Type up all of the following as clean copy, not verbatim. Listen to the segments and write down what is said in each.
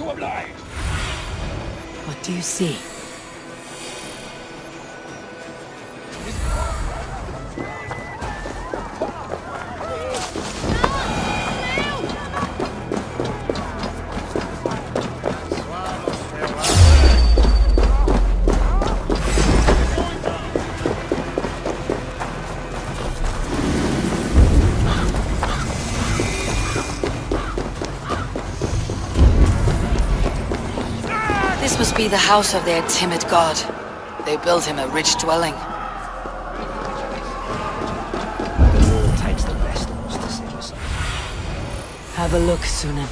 to oblige. What do you see? This must be the house of their timid god. They built him a rich dwelling. It takes the best of us to see us. Have a look, Sunan.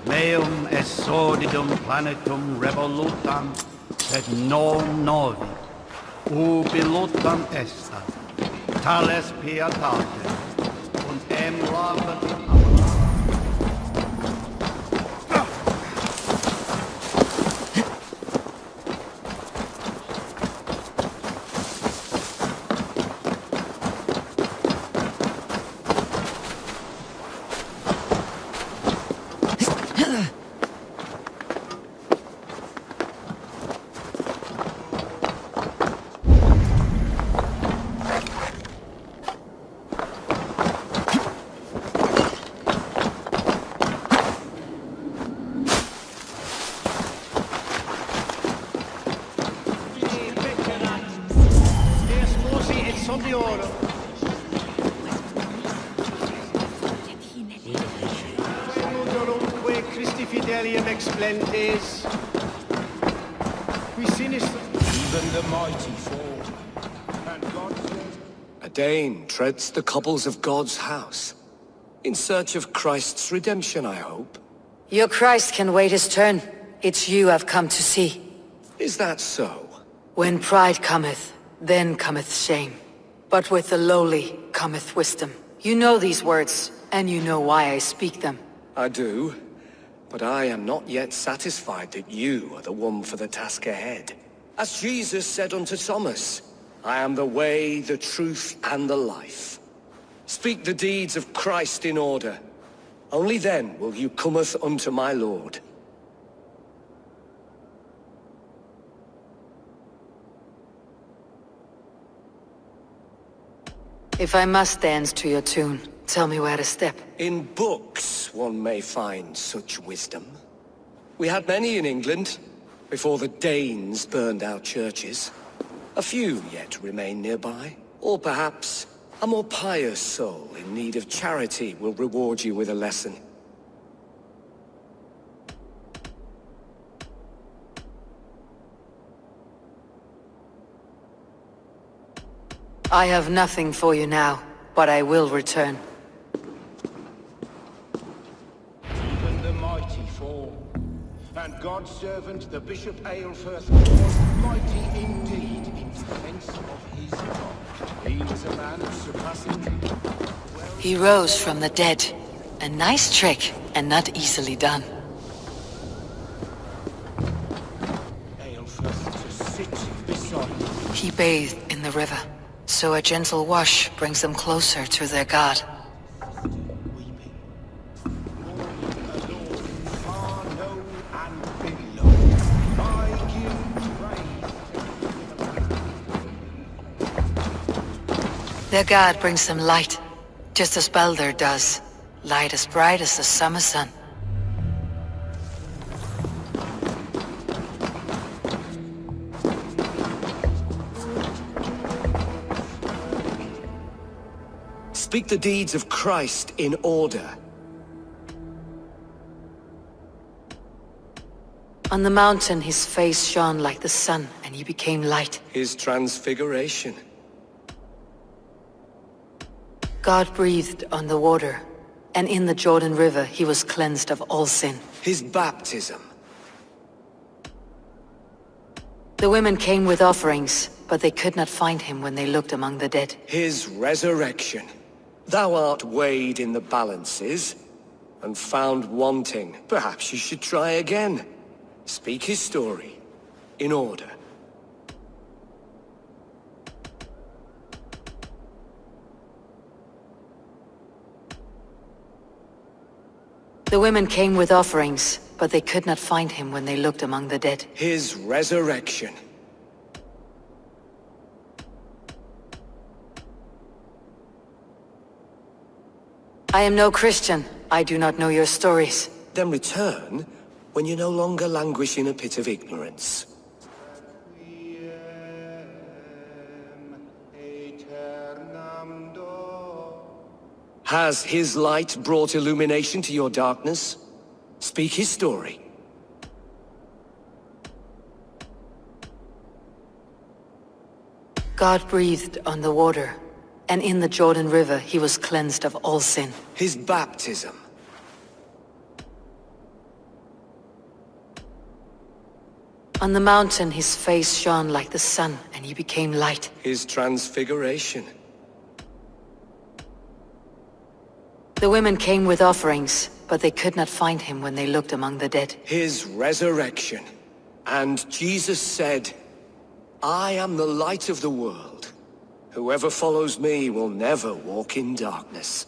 Meum est sordidum planetum revolutam, et non novi, ubilutam estat, tales pietate, und labat in Even the mighty fall. And God a Dane treads the cobbles of God's house. In search of Christ's redemption, I hope. Your Christ can wait his turn. It's you I've come to see. Is that so? When pride cometh, then cometh shame. But with the lowly cometh wisdom. You know these words, and you know why I speak them. I do. But I am not yet satisfied that you are the one for the task ahead. As Jesus said unto Thomas, I am the way, the truth, and the life. Speak the deeds of Christ in order. Only then will you cometh unto my Lord. If I must dance to your tune, tell me where to step. In books one may find such wisdom. We had many in England, before the Danes burned our churches. A few yet remain nearby. Or perhaps a more pious soul in need of charity will reward you with a lesson. I have nothing for you now, but I will return. Even the mighty fall. And God's servant, the Bishop Aelfirth, was mighty indeed in defense of his God. He was a man of surpassing... He rose from the dead. A nice trick, and not easily done. Aelfirth to sit beside him. He bathed in the river, so a gentle wash brings them closer to their god. Their god brings them light, just as Baldur does. Light as bright as the summer sun. Speak the deeds of Christ in order. On the mountain, his face shone like the sun, and he became light. His transfiguration. God breathed on the water, and in the Jordan River he was cleansed of all sin. His baptism. The women came with offerings, but they could not find him when they looked among the dead. His resurrection. Thou art weighed in the balances, and found wanting. Perhaps you should try again. Speak his story, in order. The women came with offerings, but they could not find him when they looked among the dead. His resurrection. I am no Christian. I do not know your stories. Then return when you no longer languish in a pit of ignorance. Has his light brought illumination to your darkness? Speak his story. God breathed on the water, and in the Jordan River he was cleansed of all sin. His baptism. On the mountain his face shone like the sun, and he became light. His transfiguration. The women came with offerings, but they could not find him when they looked among the dead. His resurrection. And Jesus said, I am the light of the world. Whoever follows me will never walk in darkness.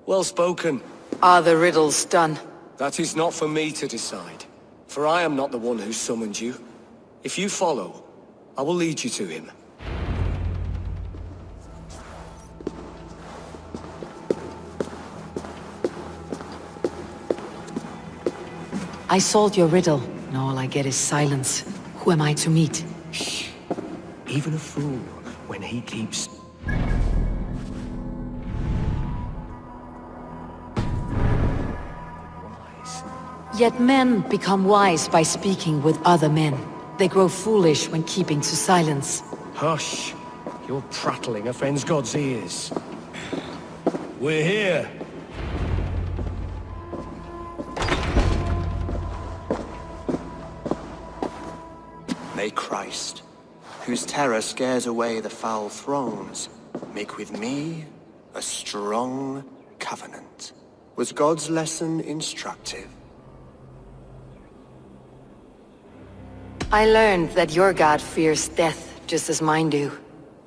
Well spoken. Are the riddles done? That is not for me to decide, for I am not the one who summoned you. If you follow, I will lead you to him. I solved your riddle, and all I get is silence. Who am I to meet? Shh. Even a fool, when he keeps... wise. Yet men become wise by speaking with other men. They grow foolish when keeping to silence. Hush. Your prattling offends God's ears. We're here. May Christ, whose terror scares away the foul throngs, make with me a strong covenant. Was God's lesson instructive? I learned that your God fears death just as mine do,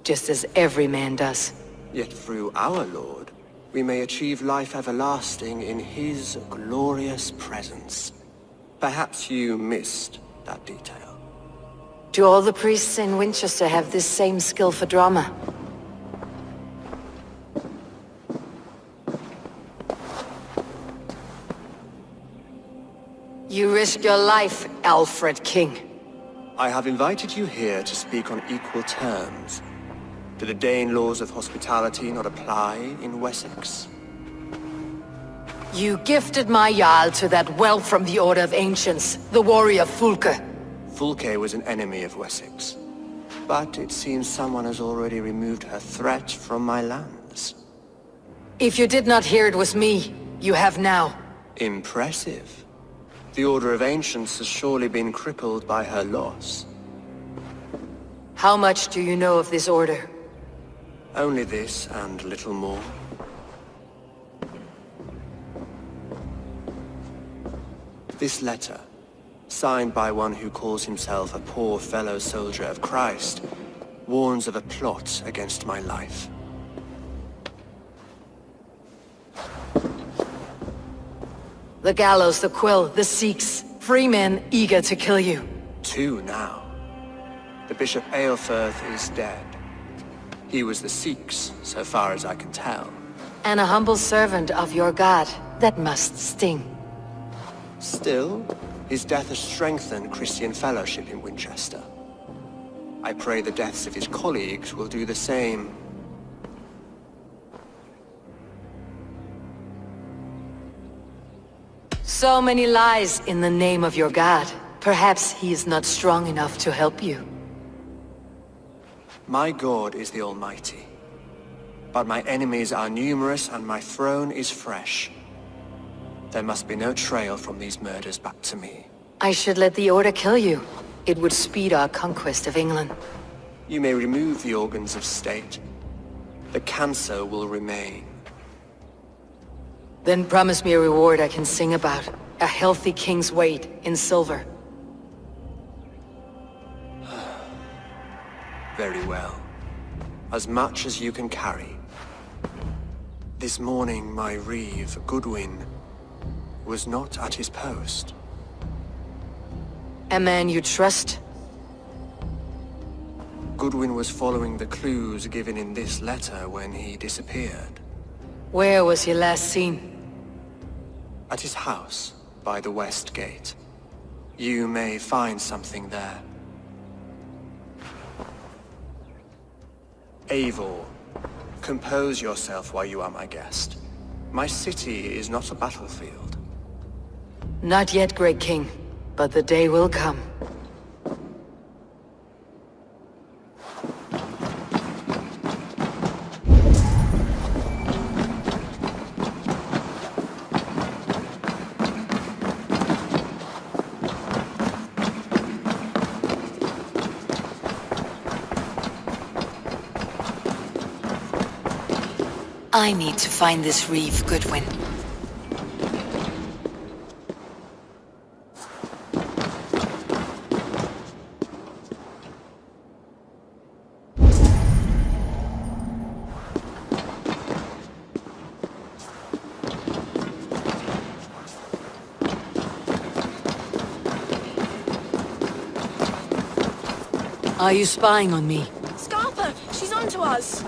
just as every man does. Yet through our Lord, we may achieve life everlasting in his glorious presence. Perhaps you missed that detail. Do all the priests in Wincestre have this same skill for drama? You risk your life, Alfred King. I have invited you here to speak on equal terms. Do the Dane laws of hospitality not apply in Wessex? You gifted my Jarl to that whelp from the Order of Ancients, the warrior Fulke. Fulke was an enemy of Wessex, but it seems someone has already removed her threat from my lands. If you did not hear it was me, you have now. Impressive. The Order of Ancients has surely been crippled by her loss. How much do you know of this order? Only this and little more. This letter, signed by one who calls himself a poor fellow soldier of Christ, warns of a plot against my life. The gallows, the quill, the Sikhs, free men eager to kill you. 2 now. The Bishop Aelfirth is dead. He was the Sikhs, so far as I can tell. And a humble servant of your god. That must sting. Still, his death has strengthened Christian fellowship in Winchester. I pray the deaths of his colleagues will do the same. So many lies in the name of your god. Perhaps he is not strong enough to help you. My God is the Almighty. But my enemies are numerous and my throne is fresh. There must be no trail from these murders back to me. I should let the Order kill you. It would speed our conquest of England. You may remove the organs of state. The cancer will remain. Then promise me a reward I can sing about. A healthy king's weight in silver. Very well. As much as you can carry. This morning, my Reeve, Goodwin, was not at his post. A man you trust? Goodwin was following the clues given in this letter when he disappeared. Where was he last seen? At his house, by the west gate. You may find something there. Eivor, compose yourself while you are my guest. My city is not a battlefield. Not yet, Great King, but the day will come. I need to find this Reeve, Goodwin. Are you spying on me? Scarpa! She's onto us!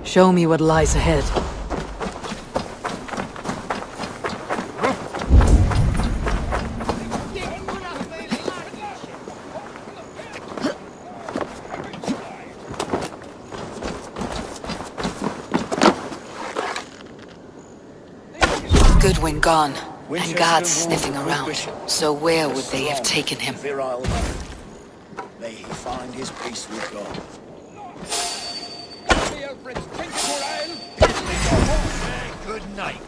Show me what lies ahead. Goodwin gone, and guards sniffing around. So where would they have taken him? Virile man. May he find his peace with God. Good night.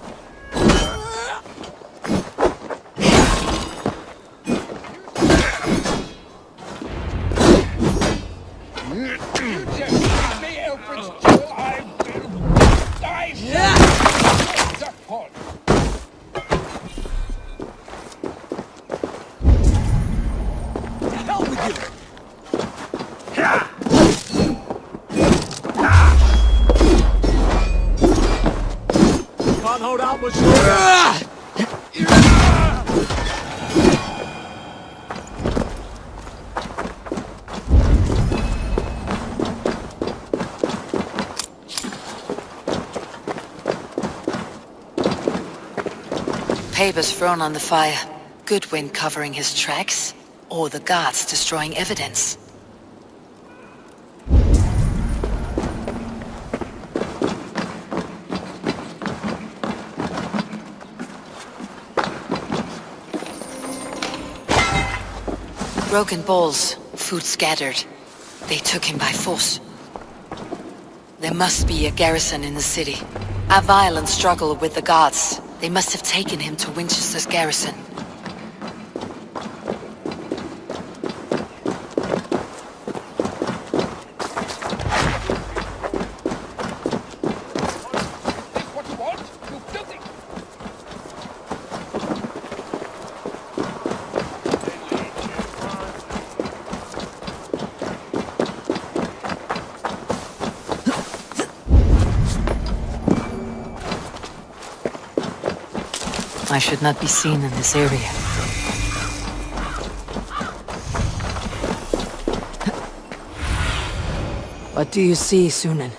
Hold out much longer. Papers thrown on the fire. Goodwin covering his tracks, or the guards destroying evidence. Broken bowls, food scattered. They took him by force. There must be a garrison in the city. A violent struggle with the guards. They must have taken him to Wincestre's garrison. I should not be seen in this area. What do you see, Sunan?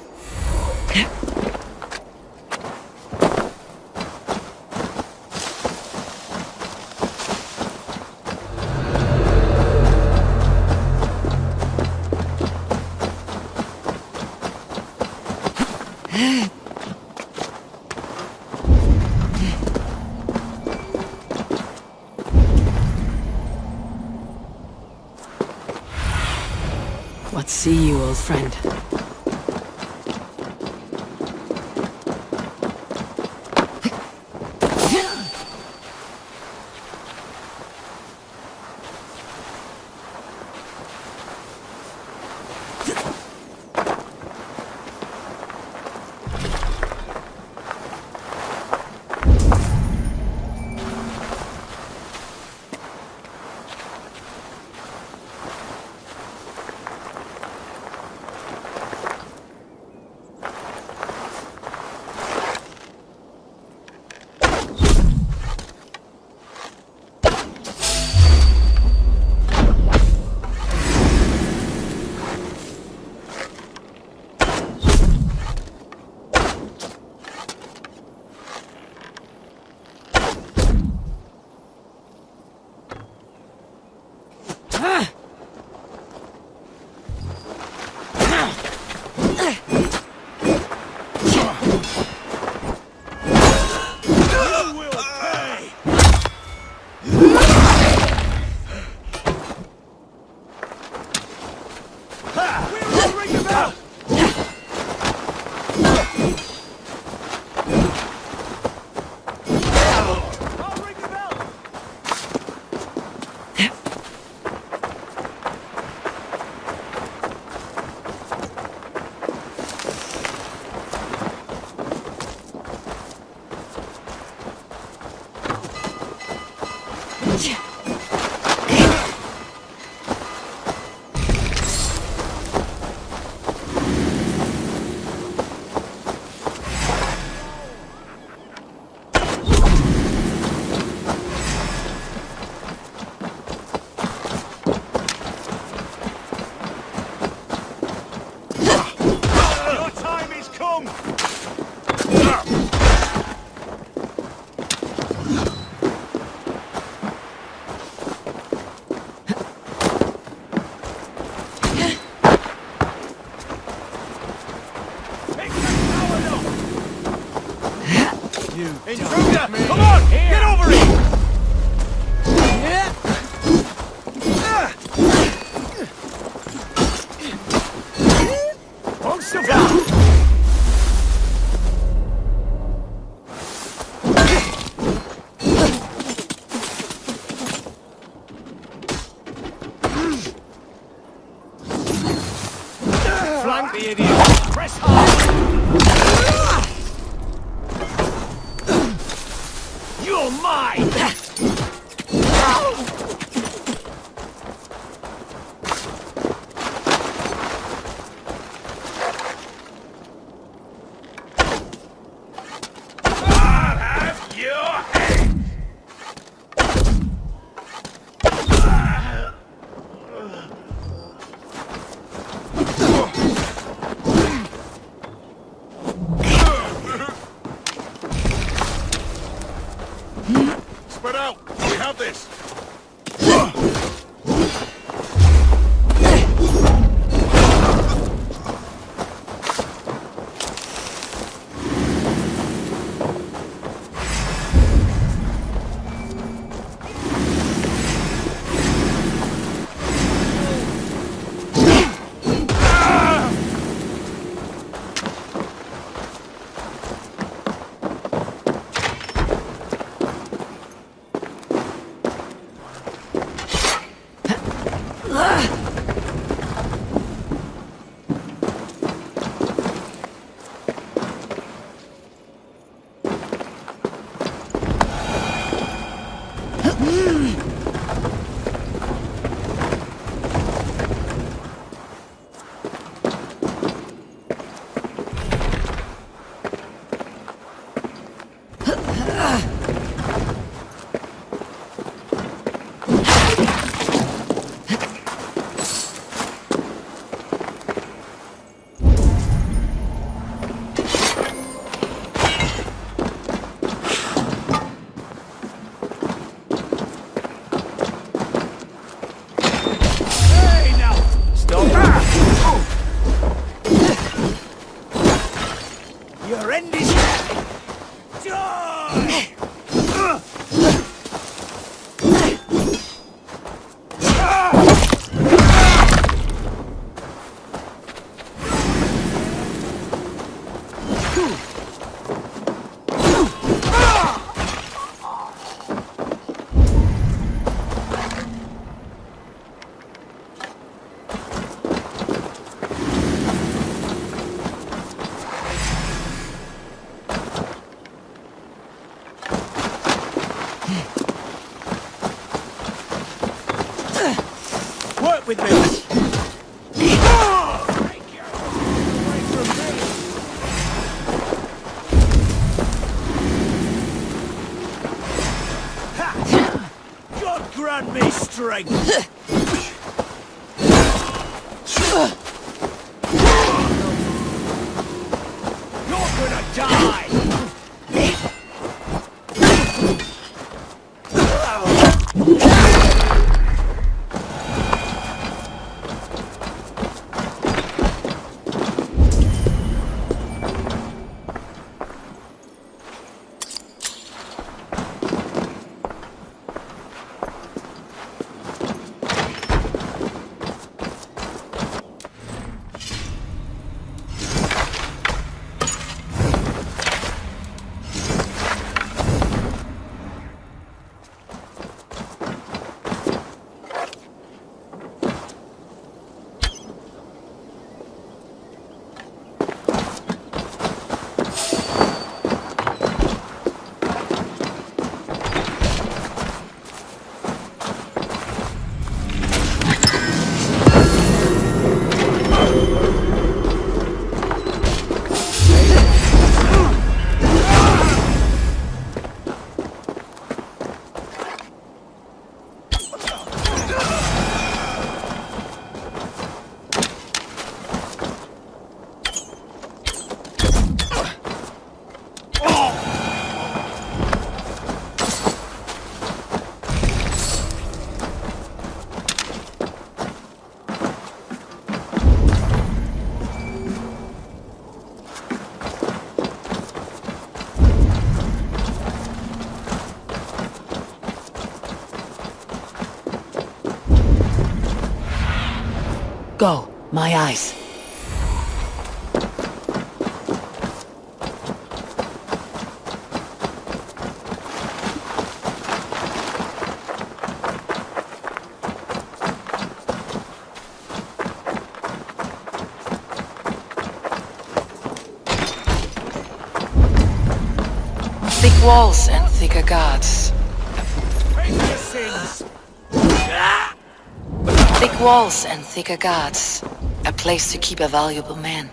see you, old friend. Intruder! Come on! Get over it! Won't survive! Flank the idiot! Press hard! You're mine! I'll have your head! Spread out! We have this! Your end is here! Die! with me! God grant me strength! You're gonna die! Go, my eyes. Thick walls and thicker guards. Thick walls and thicker guards. A place to keep a valuable man.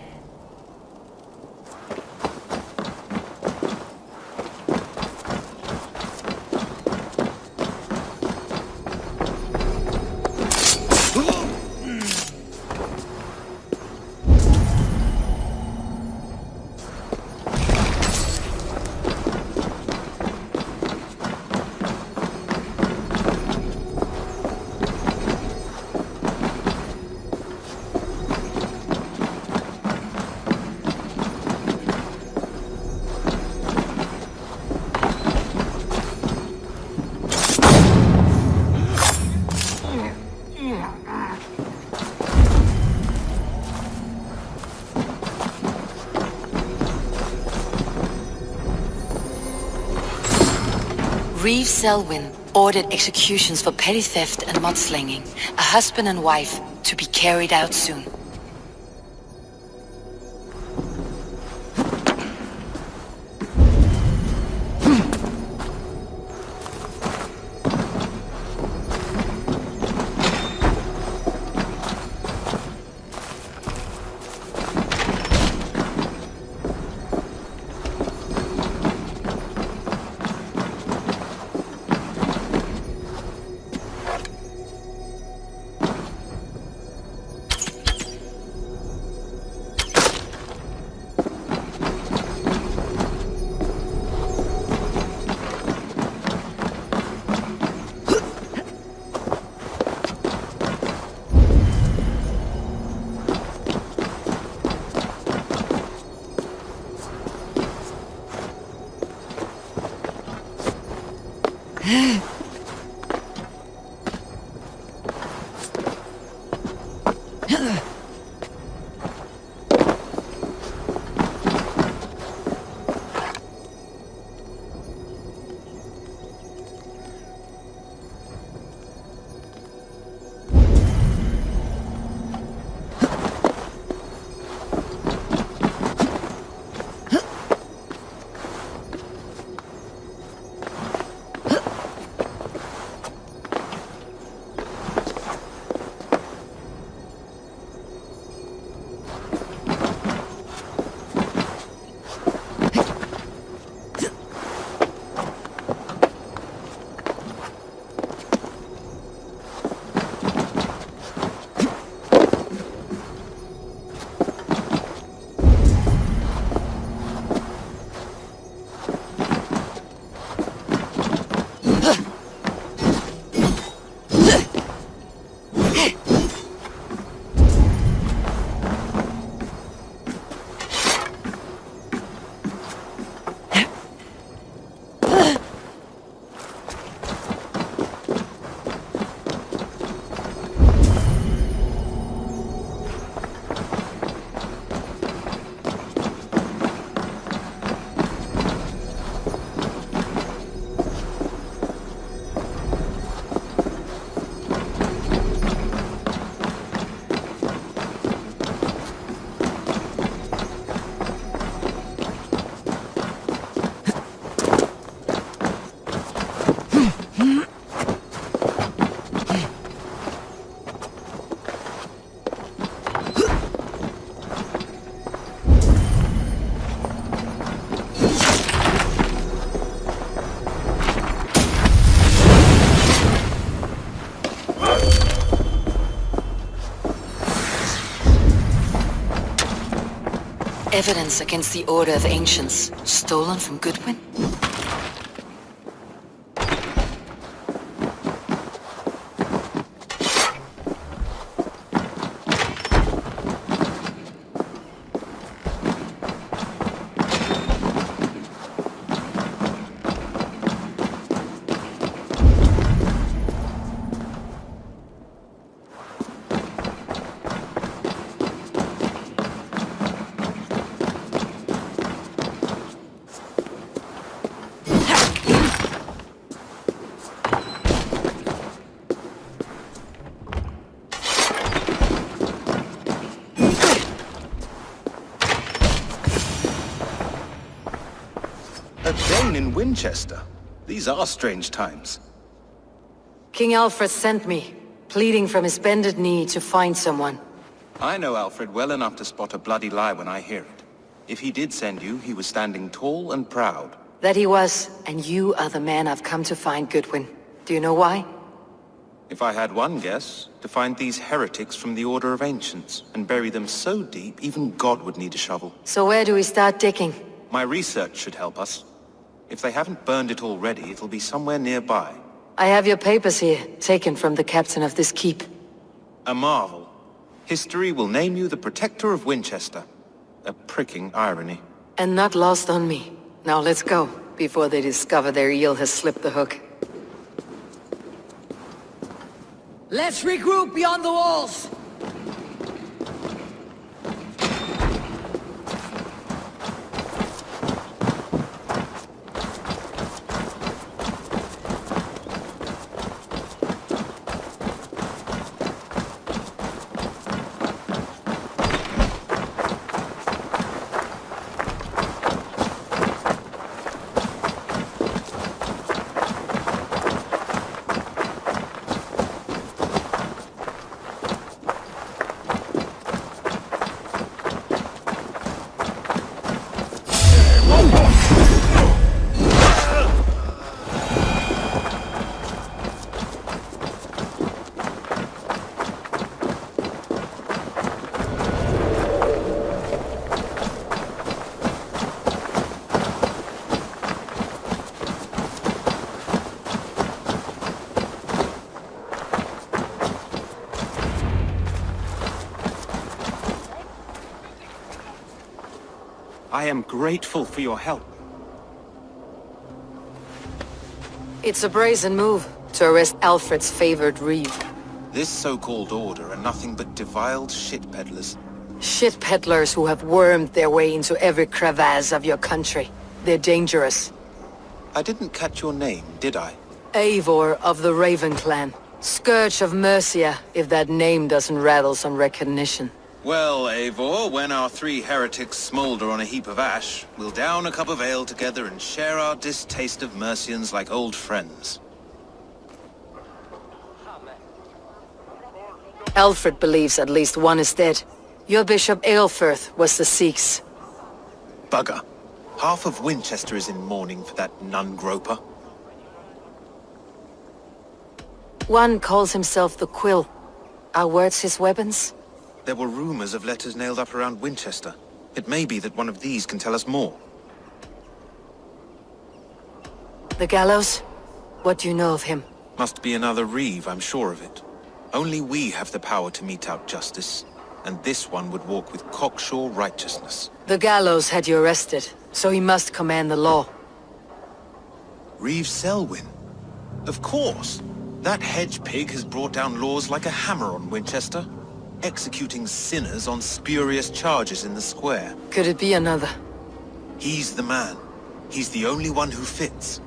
Reeve Selwyn ordered executions for petty theft and mudslinging, a husband and wife to be carried out soon. Evidence against the Order of Ancients, stolen from Goodwin? A Dane in Wincestre. These are strange times. King Alfred sent me, pleading from his bended knee to find someone. I know Alfred well enough to spot a bloody lie when I hear it. If he did send you, he was standing tall and proud. That he was, and you are the man I've come to find, Goodwin. Do you know why? If I had one guess, to find these heretics from the Order of Ancients, and bury them so deep, even God would need a shovel. So where do we start digging? My research should help us. If they haven't burned it already, it'll be somewhere nearby. I have your papers here, taken from the captain of this keep. A marvel. History will name you the Protector of Wincestre. A pricking irony. And not lost on me. Now let's go, before they discover their eel has slipped the hook. Let's regroup beyond the walls! I am grateful for your help. It's a brazen move to arrest Alfred's favored Reeve. This so-called order are nothing but defiled shit peddlers. Shit peddlers who have wormed their way into every crevasse of your country. They're dangerous. I didn't catch your name, did I? Eivor of the Raven clan. Scourge of Mercia, if that name doesn't rattle some recognition. Well, Eivor, when our three heretics smolder on a heap of ash, we'll down a cup of ale together and share our distaste of Mercians like old friends. Alfred believes at least one is dead. Your Bishop Aelfirth was the Sikhs. Bugger. Half of Wincestre is in mourning for that nun-groper. One calls himself the Quill. Are words his weapons? There were rumors of letters nailed up around Wincestre. It may be that one of these can tell us more. The gallows? What do you know of him? Must be another Reeve, I'm sure of it. Only we have the power to mete out justice, and this one would walk with cocksure righteousness. The gallows had you arrested, so he must command the law. Reeve Selwyn? Of course! That hedge pig has brought down laws like a hammer on Wincestre, executing sinners on spurious charges in the square. Could it be another? He's the man. He's the only one who fits.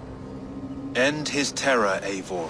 End his terror, Eivor.